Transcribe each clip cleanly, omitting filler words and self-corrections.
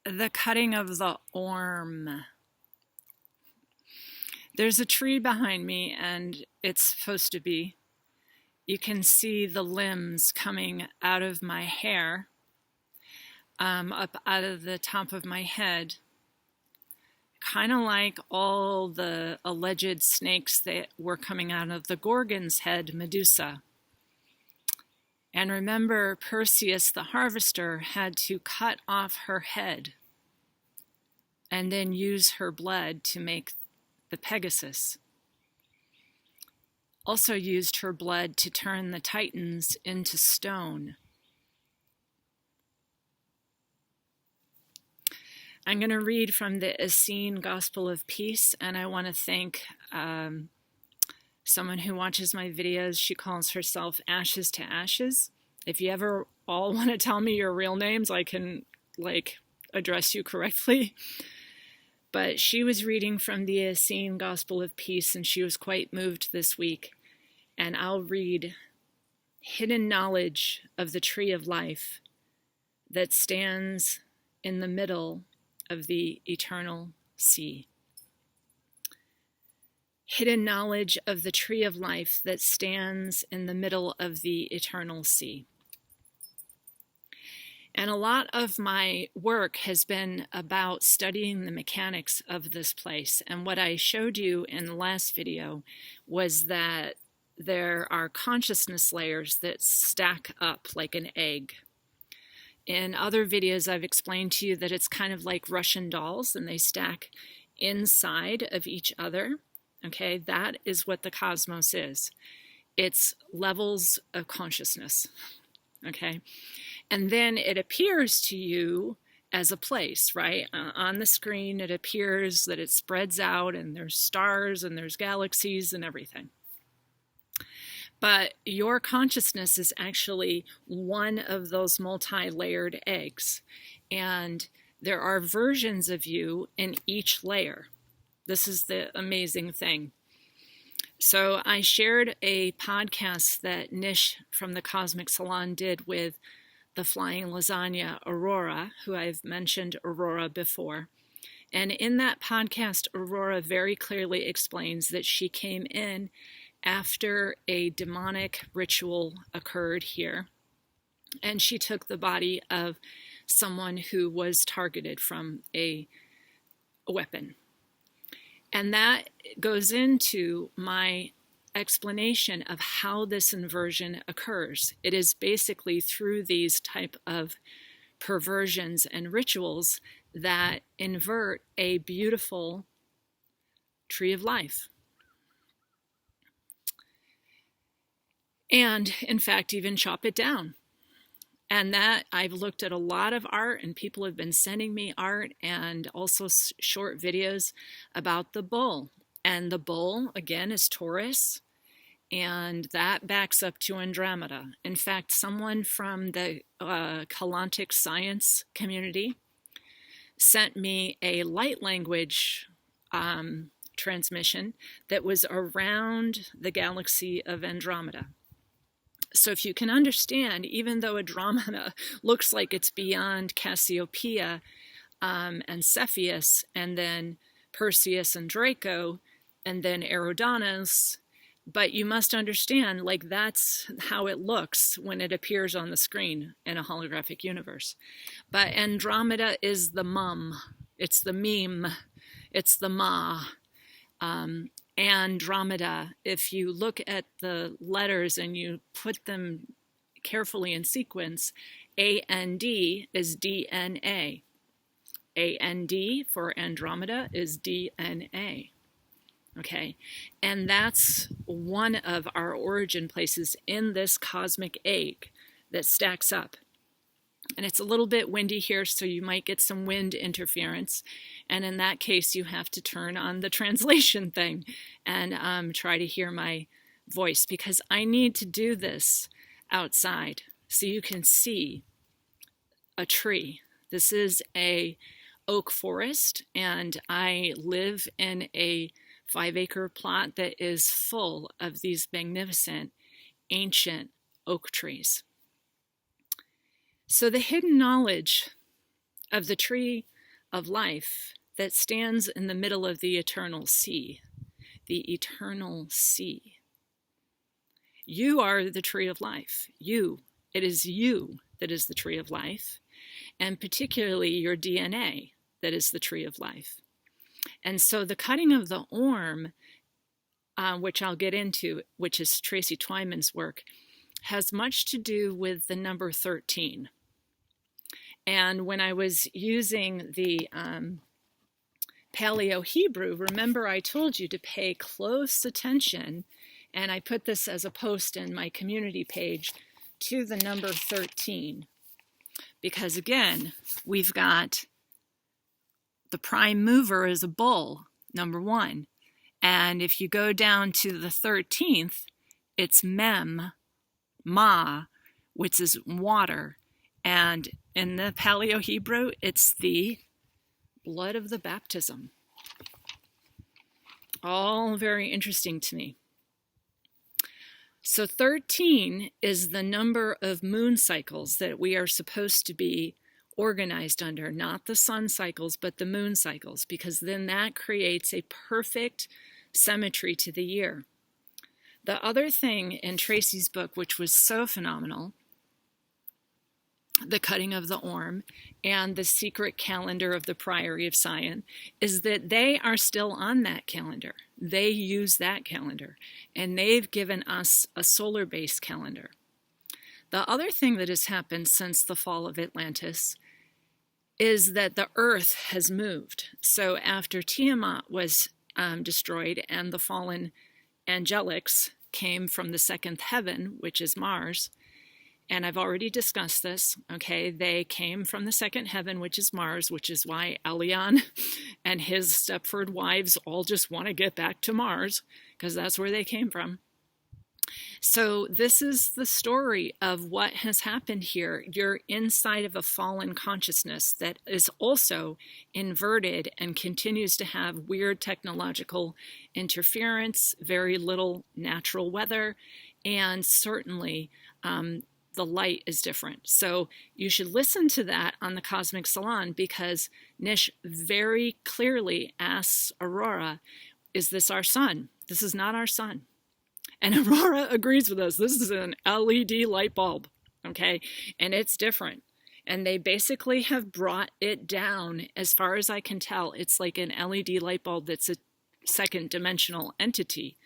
The cutting of the orm. There's a tree behind me, and it's supposed to be. You can see the limbs coming out of my hair, up out of the top of my head, kind of like all the alleged snakes that were coming out of the Gorgon's head, Medusa. And remember, Perseus the harvester had to cut off her head and then use her blood to make the Pegasus. Also used her blood to turn the Titans into stone. I'm going to read from the Essene Gospel of Peace, and I want to thank someone who watches my videos. She calls herself Ashes to Ashes. If you ever all want to tell me your real names, I can address you correctly. But she was reading from the Essene Gospel of Peace, and she was quite moved this week. And I'll read, "Hidden knowledge of the tree of life that stands in the middle of the eternal sea." Hidden knowledge of the tree of life that stands in the middle of the eternal sea. And a lot of my work has been about studying the mechanics of this place. And what I showed you in the last video was that there are consciousness layers that stack up like an egg. In other videos, I've explained to you that it's kind of like Russian dolls, and they stack inside of each other. Okay, that is what the cosmos is. It's levels of consciousness. Okay, and then it appears to you as a place, right? On the screen, it appears that it spreads out, and there's stars, and there's galaxies, and everything. But your consciousness is actually one of those multi-layered eggs. And there are versions of you in each layer. This is the amazing thing. So I shared a podcast that Nish from the Cosmic Salon did with the flying lasagna Aurora, who I've mentioned Aurora before. And in that podcast, Aurora very clearly explains that she came in after a demonic ritual occurred here, and she took the body of someone who was targeted from a weapon. And that goes into my explanation of how this inversion occurs. It is basically through these type of perversions and rituals that invert a beautiful tree of life. And in fact, even chop it down. And that I've looked at a lot of art, and people have been sending me art and also short videos about the bull. And the bull, again, is Taurus, and that backs up to Andromeda. In fact, someone from the Colonizers science community sent me a light language transmission that was around the galaxy of Andromeda. So if you can understand, even though Andromeda looks like it's beyond Cassiopeia and Cepheus, and then Perseus and Draco, and then Eridanos, but you must understand, like, that's how it looks when it appears on the screen in a holographic universe. But Andromeda is the mum, it's the meme, it's the ma. Andromeda, if you look at the letters and you put them carefully in sequence, A-N-D is DNA. A-N-D for Andromeda is DNA. Okay, and that's one of our origin places in this cosmic egg that stacks up. And it's a little bit windy here, so you might get some wind interference. And in that case, you have to turn on the translation thing and try to hear my voice, because I need to do this outside so you can see a tree. This is a oak forest, and I live in a 5-acre plot that is full of these magnificent ancient oak trees. So the hidden knowledge of the tree of life that stands in the middle of the eternal sea. The eternal sea. You are the tree of life. You. It is you that is the tree of life, and particularly your DNA that is the tree of life. And so the cutting of the orm, which I'll get into, which is Tracy Twyman's work, has much to do with the number 13. And when I was using the Paleo-Hebrew, remember I told you to pay close attention, and I put this as a post in my community page, to the number 13. Because again, we've got the prime mover is a bull, number 1. And if you go down to the 13th, it's Mem, Ma, which is water. And in the Paleo-Hebrew, it's the blood of the baptism. All very interesting to me. So 13 is the number of moon cycles that we are supposed to be organized under, not the sun cycles, but the moon cycles, because then that creates a perfect symmetry to the year. The other thing in Tracy's book, which was so phenomenal, The Cutting of the Orm and The Secret Calendar of the Priory of Sion, is that they are still on that calendar. They use that calendar, and they've given us a solar-based calendar. The other thing that has happened since the fall of Atlantis is that the earth has moved. So after Tiamat was destroyed and the fallen angelics came from the seventh heaven, which is Mars, and I've already discussed this, okay? They came from the second heaven, which is Mars, which is why Elion and his Stepford wives all just want to get back to Mars, because that's where they came from. So this is the story of what has happened here. You're inside of a fallen consciousness that is also inverted and continues to have weird technological interference, very little natural weather, and certainly the light is different. So you should listen to that on the Cosmic Salon, because Nish very clearly asks Aurora, is this our sun? This is not our sun. And Aurora agrees with us. This is an LED light bulb, okay? And it's different. And they basically have brought it down, as far as I can tell. It's like an LED light bulb that's a second dimensional entity,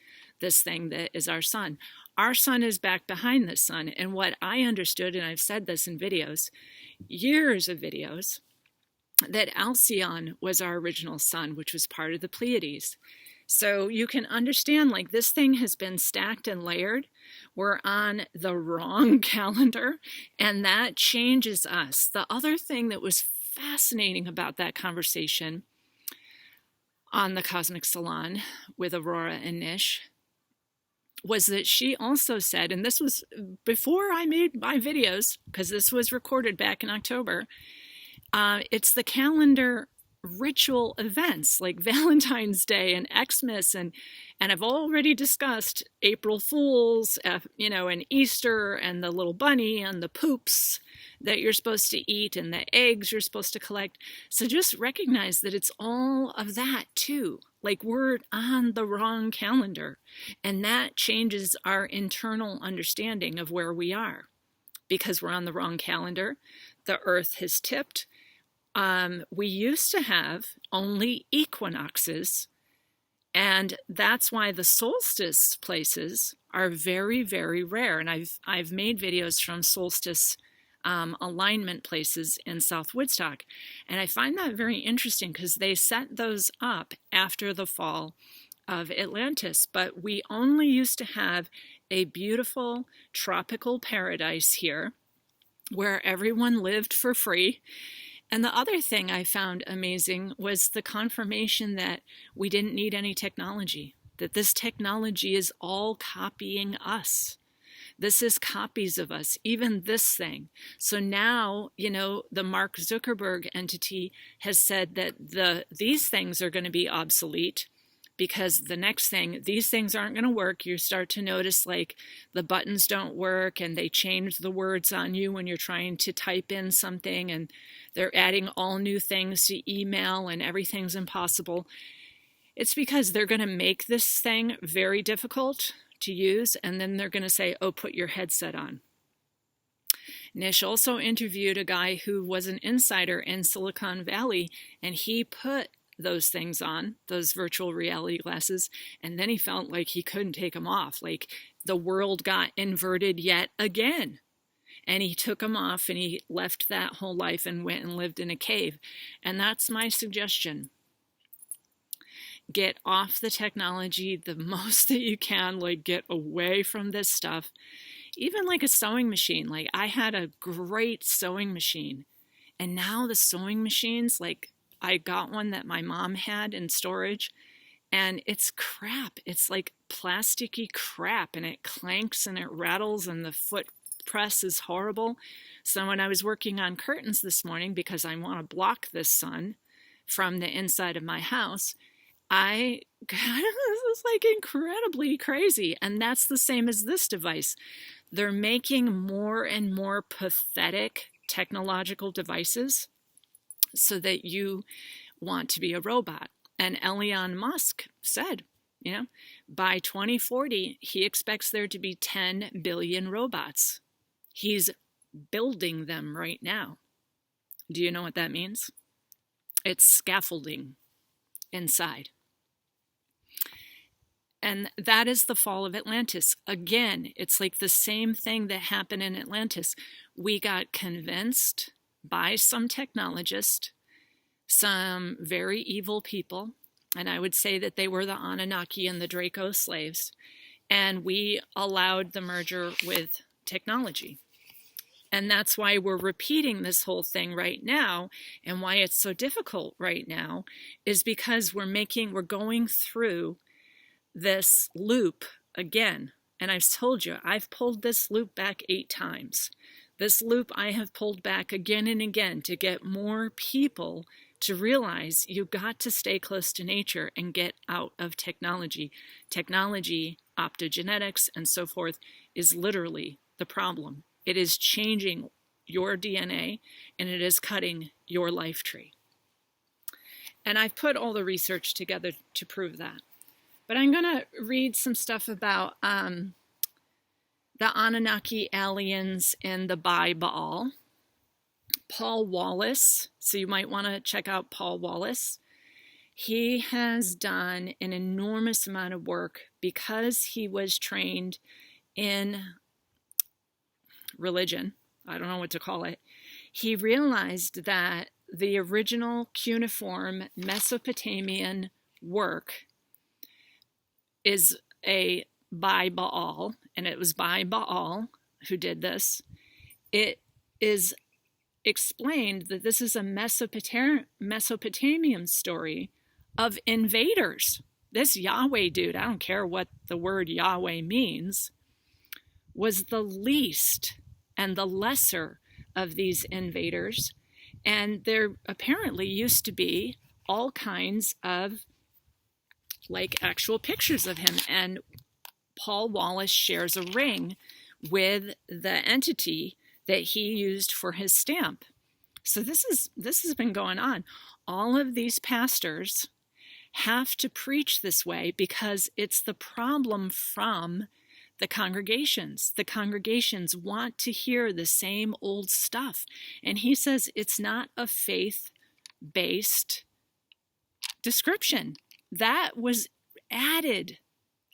this thing that is our sun. Our sun is back behind this sun. And what I understood, and I've said this in videos, years of videos, that Alcyon was our original sun, which was part of the Pleiades. So you can understand, like, this thing has been stacked and layered. We're on the wrong calendar, and that changes us. The other thing that was fascinating about that conversation on the Cosmic Salon with Aurora and Nish was that she also said, and this was before I made my videos, because this was recorded back in October, it's the calendar ritual events like Valentine's Day and Xmas, and I've already discussed April Fools, and Easter, and the little bunny, and the poops that you're supposed to eat, and the eggs you're supposed to collect. So just recognize that it's all of that too. Like, we're on the wrong calendar, and that changes our internal understanding of where we are. Because we're on the wrong calendar, the earth has tipped. We used to have only equinoxes, and that's why the solstice places are very, very rare. And I've made videos from solstice alignment places in South Woodstock, and I find that very interesting because they set those up after the fall of Atlantis. But we only used to have a beautiful tropical paradise here where everyone lived for free. And the other thing I found amazing was the confirmation that we didn't need any technology, that this technology is all copying us. This is copies of us, even this thing. So now, the Mark Zuckerberg entity has said that these things are going to be obsolete. because the next thing, these things aren't going to work. You start to notice like the buttons don't work and they change the words on you when you're trying to type in something, and they're adding all new things to email and everything's impossible. It's because they're going to make this thing very difficult to use, and then they're going to say, oh, put your headset on. Nish also interviewed a guy who was an insider in Silicon Valley, and he put those things on, those virtual reality glasses, and then he felt like he couldn't take them off. Like the world got inverted yet again. And he took them off and he left that whole life and went and lived in a cave. And that's my suggestion. Get off the technology the most that you can, like get away from this stuff. Even like a sewing machine. Like I had a great sewing machine, and now the sewing machines, like I got one that my mom had in storage, and it's crap. It's like plasticky crap, and it clanks and it rattles, and the foot press is horrible. So when I was working on curtains this morning, because I want to block the sun from the inside of my house, this is like incredibly crazy. And that's the same as this device. They're making more and more pathetic technological devices so that you want to be a robot. And Elon Musk said, by 2040, he expects there to be 10 billion robots. He's building them right now. Do you know what that means? It's scaffolding inside. And that is the fall of Atlantis. Again, it's like the same thing that happened in Atlantis. We got convinced by some technologists, some very evil people, and I would say that they were the Anunnaki and the Draco slaves, and we allowed the merger with technology. And that's why we're repeating this whole thing right now, and why it's so difficult right now is because we're going through this loop again. And I've told you, I've pulled this loop back 8 times. This loop I have pulled back again and again to get more people to realize you've got to stay close to nature and get out of technology. Technology, optogenetics, and so forth is literally the problem. It is changing your DNA, and it is cutting your life tree. And I've put all the research together to prove that. But I'm going to read some stuff about the Anunnaki aliens in the Bible. Paul Wallace, so you might want to check out Paul Wallace. He has done an enormous amount of work because he was trained in religion. I don't know what to call it. He realized that the original cuneiform Mesopotamian work is by Baal, and it was by Baal who did this. It is explained that this is a Mesopotamian story of invaders. This Yahweh dude, I don't care what the word Yahweh means, was the least and the lesser of these invaders. And there apparently used to be all kinds of like actual pictures of him. And Paul Wallace shares a ring with the entity that he used for his stamp. So this has been going on. All of these pastors have to preach this way because it's the problem from the congregations. The congregations want to hear the same old stuff. And he says it's not a faith-based description. That was added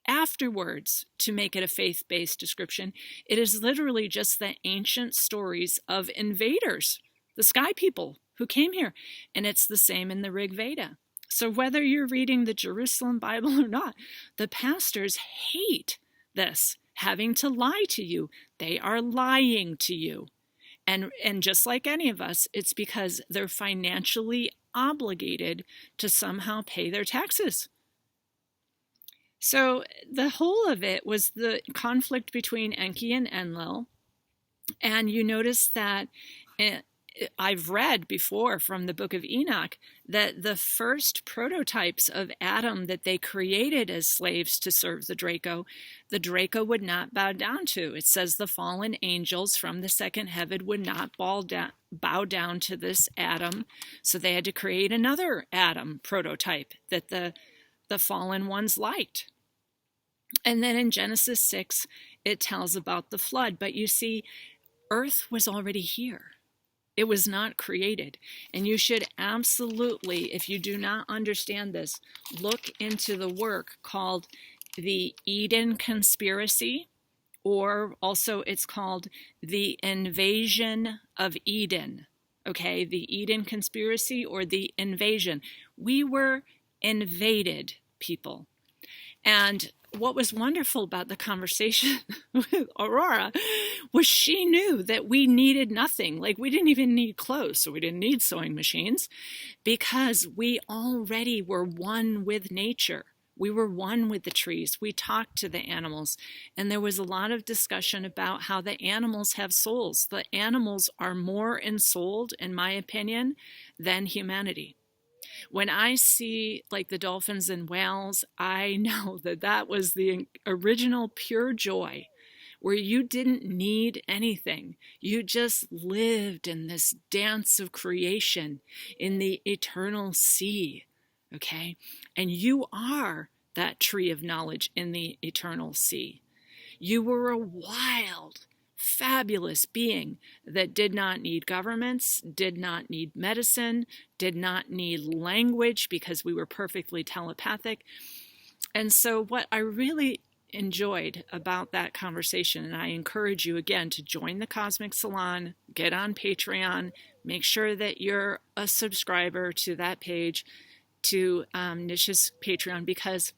afterwards to make it a faith-based description. It is literally just the ancient stories of invaders, the sky people who came here. And it's the same in the Rig Veda. So whether you're reading the Jerusalem Bible or not, the pastors hate this, having to lie to you. They are lying to you. And just like any of us, it's because they're financially obligated to somehow pay their taxes. So the whole of it was the conflict between Enki and Enlil. And you notice that I've read before from the book of Enoch that the first prototypes of Adam that they created as slaves to serve the Draco would not bow down to. It says the fallen angels from the second heaven would not bow down to this Adam. So they had to create another Adam prototype that the fallen ones liked. And then in Genesis 6, it tells about the flood. But you see, Earth was already here. It was not created. And you should absolutely, if you do not understand this, look into the work called the Eden Conspiracy, or also it's called the Invasion of Eden. Okay, the Eden Conspiracy or the Invasion. We were invaded, people. And what was wonderful about the conversation with Aurora was she knew that we needed nothing. Like, we didn't even need clothes, so we didn't need sewing machines, because we already were one with nature. We were one with the trees. We talked to the animals, and there was a lot of discussion about how the animals have souls. The animals are more ensouled, in my opinion, than humanity. When I see like the dolphins and whales, I know that that was the original pure joy, where you didn't need anything. You just lived in this dance of creation in the eternal sea, okay? And you are that tree of knowledge in the eternal sea. You were a wild, fabulous being that did not need governments, did not need medicine, did not need language, because we were perfectly telepathic. And so what I really enjoyed about that conversation, and I encourage you again to join the Cosmic Salon, get on Patreon, make sure that you're a subscriber to that page, to Nish's Patreon, because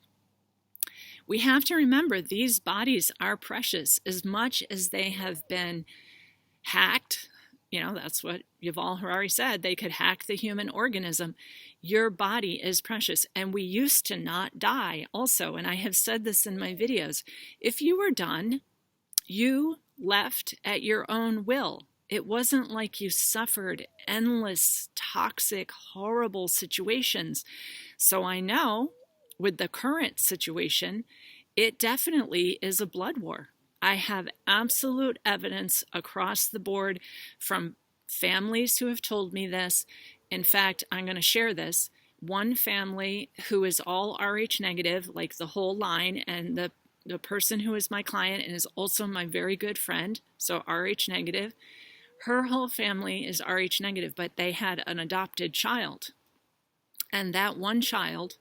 we have to remember these bodies are precious. As much as they have been hacked, you know, that's what Yuval Harari said, they could hack the human organism. Your body is precious. And we used to not die also. And I have said this in my videos. If you were done, you left at your own will. It wasn't like you suffered endless, toxic, horrible situations. So I know with the current situation, it definitely is a blood war. I have absolute evidence across the board from families who have told me this. In fact, I'm going to share this. One family who is all Rh negative, like the whole line, and the person who is my client and is also my very good friend, so Rh negative, her whole family is Rh negative, but they had an adopted child. And that one child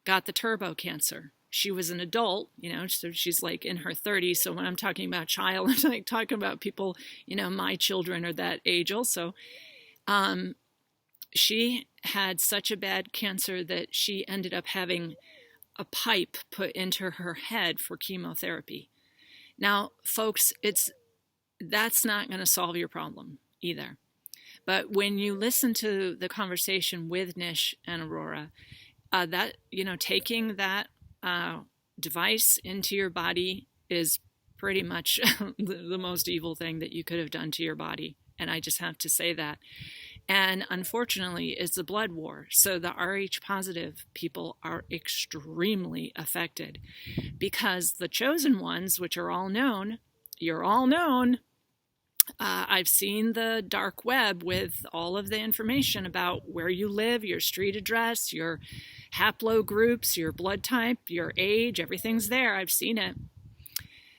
got the turbo cancer. She was an adult, you know, so she's like in her 30s. So when I'm talking about child, I'm like talking about people, you know, my children are that age also. She had such a bad cancer that she ended up having a pipe put into her head for chemotherapy. Now, folks, that's not going to solve your problem either. But when you listen to the conversation with Nish and Aurora, that, you know, taking that device into your body is pretty much the most evil thing that you could have done to your body. And I just have to say that. And unfortunately, it's a blood war. So the Rh positive people are extremely affected, because the chosen ones, which are all known, you're all known. I've seen the dark web with all of the information about where you live, your street address, your haplogroups, your blood type, your age, everything's there. I've seen it.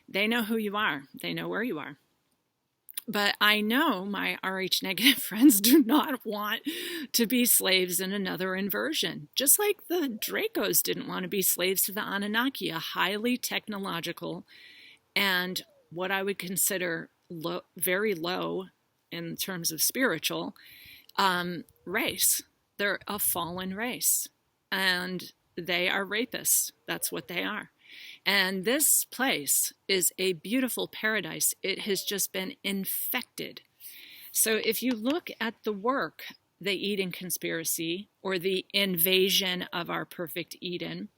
They know who you are. They know where you are. But I know my Rh negative friends do not want to be slaves in another inversion. Just like the Dracos didn't want to be slaves to the Anunnaki, a highly technological and what I would consider very low in terms of spiritual race. They're a fallen race, and they are rapists. That's what they are. And this place is a beautiful paradise. It has just been infected. So if you look at the work, the Eden Conspiracy, or the invasion of our perfect Eden,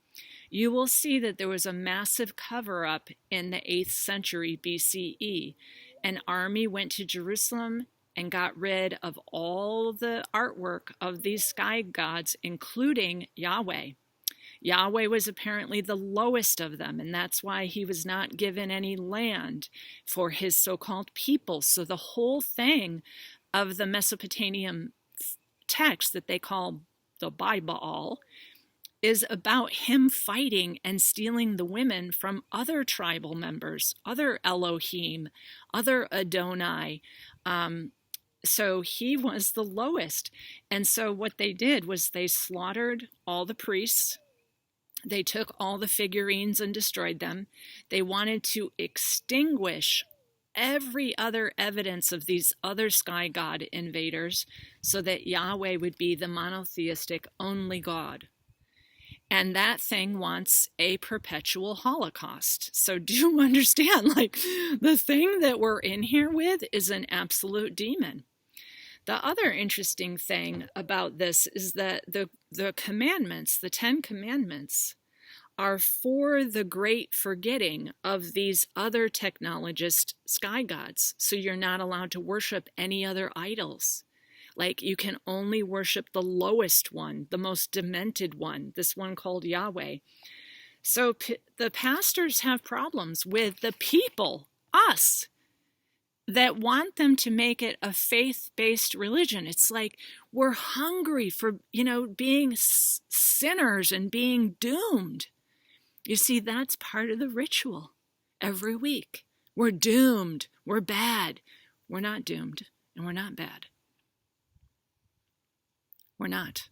you will see that there was a massive cover-up in the 8th century BCE. An army went to Jerusalem and got rid of all the artwork of these sky gods, including Yahweh. Yahweh was apparently the lowest of them, and that's why he was not given any land for his so-called people. So the whole thing of the Mesopotamian text that they call the Bible is about him fighting and stealing the women from other tribal members, other Elohim, other Adonai. So he was the lowest. And so what they did was they slaughtered all the priests. They took all the figurines and destroyed them. They wanted to extinguish every other evidence of these other sky god invaders so that Yahweh would be the monotheistic only God. And that thing wants a perpetual Holocaust. So do understand, like, the thing that we're in here with is an absolute demon. The other interesting thing about this is that the commandments, the 10 commandments, are for the great forgetting of these other technologist sky gods. So you're not allowed to worship any other idols. Like, you can only worship the lowest one, the most demented one, this one called Yahweh. So the pastors have problems with the people, us, that want them to make it a faith-based religion. It's like we're hungry for, being sinners and being doomed. You see, that's part of the ritual every week. We're doomed. We're bad. We're not doomed, and we're not bad. We're not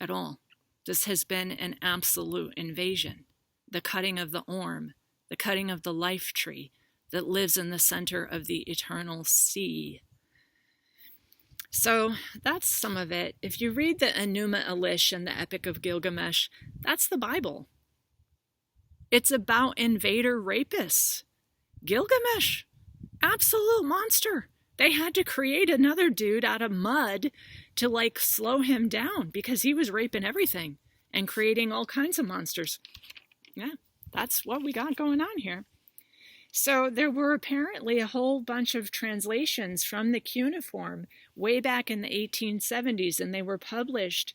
at all. This has been an absolute invasion. The cutting of the orm, the cutting of the life tree that lives in the center of the eternal sea. So that's some of it. If you read the Enuma Elish and the Epic of Gilgamesh, that's the Bible. It's about invader rapists. Gilgamesh, absolute monster. They had to create another dude out of mud to slow him down because he was raping everything and creating all kinds of monsters. Yeah, that's what we got going on here. So there were apparently a whole bunch of translations from the cuneiform way back in the 1870s, and they were published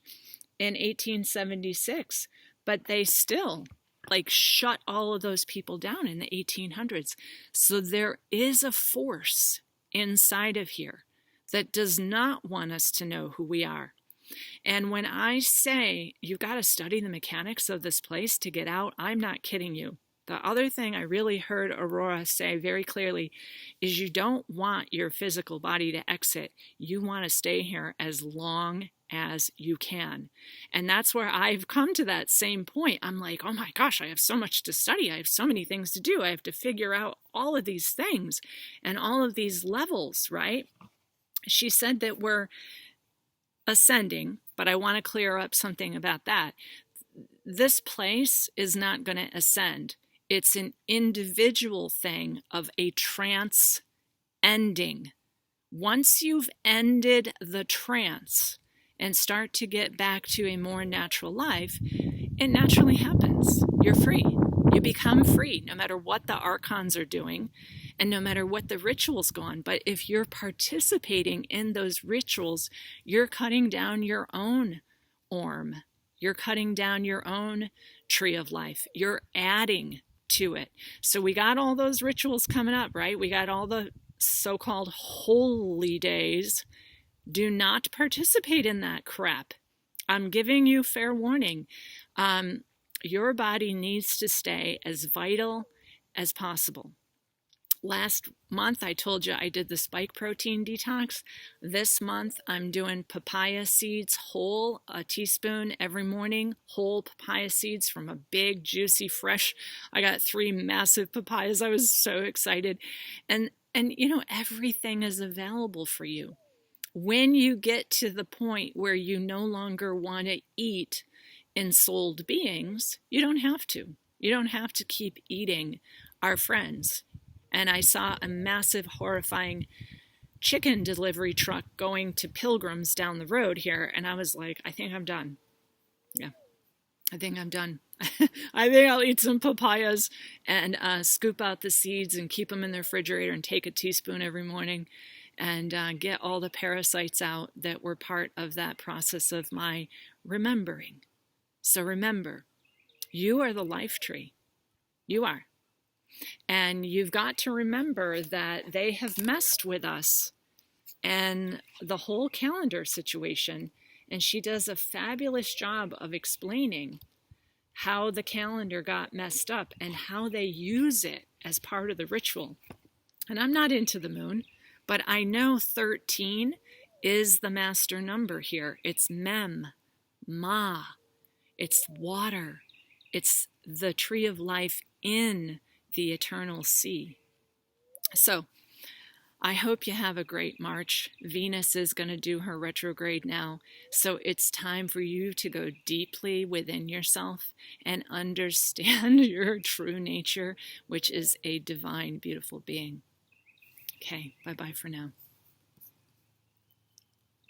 in 1876, but they still shut all of those people down in the 1800s. So there is a force inside of here that does not want us to know who we are. And when I say you've got to study the mechanics of this place to get out, I'm not kidding you. The other thing I really heard Aurora say very clearly is you don't want your physical body to exit. You want to stay here as long as you can. And that's where I've come to that same point. I'm like, oh my gosh, I have so much to study. I have so many things to do. I have to figure out all of these things and all of these levels, right? She said that we're ascending, but I want to clear up something about that. This place is not going to ascend. It's an individual thing of a trance ending. Once you've ended the trance and start to get back to a more natural life, it naturally happens. You're free. You become free no matter what the archons are doing and no matter what the rituals go on. But if you're participating in those rituals, you're cutting down your own orm. You're cutting down your own tree of life. You're adding to it. So we got all those rituals coming up, right? We got all the so-called holy days. Do not participate in that crap. I'm giving you fair warning. Your body needs to stay as vital as possible. Last month, I told you I did the spike protein detox. This month, I'm doing papaya seeds whole, a teaspoon every morning, whole papaya seeds from a big, juicy, fresh. I got 3 massive papayas. I was so excited. And everything is available for you. When you get to the point where you no longer want to eat ensouled beings, you don't have to. You don't have to keep eating our friends. And I saw a massive, horrifying chicken delivery truck going to pilgrims down the road here. And I was like, I think I'm done. Yeah, I think I'm done. I think I'll eat some papayas and scoop out the seeds and keep them in the refrigerator and take a teaspoon every morning and get all the parasites out that were part of that process of my remembering. So remember, you are the life tree. You are. And you've got to remember that they have messed with us and the whole calendar situation. And she does a fabulous job of explaining how the calendar got messed up and how they use it as part of the ritual. And I'm not into the moon, but I know 13 is the master number here. It's Mem, Ma, it's water, it's the tree of life in the eternal sea. So I hope you have a great March. Venus is going to do her retrograde now, so it's time for you to go deeply within yourself and understand your true nature, which is a divine, beautiful being. Okay, bye-bye for now.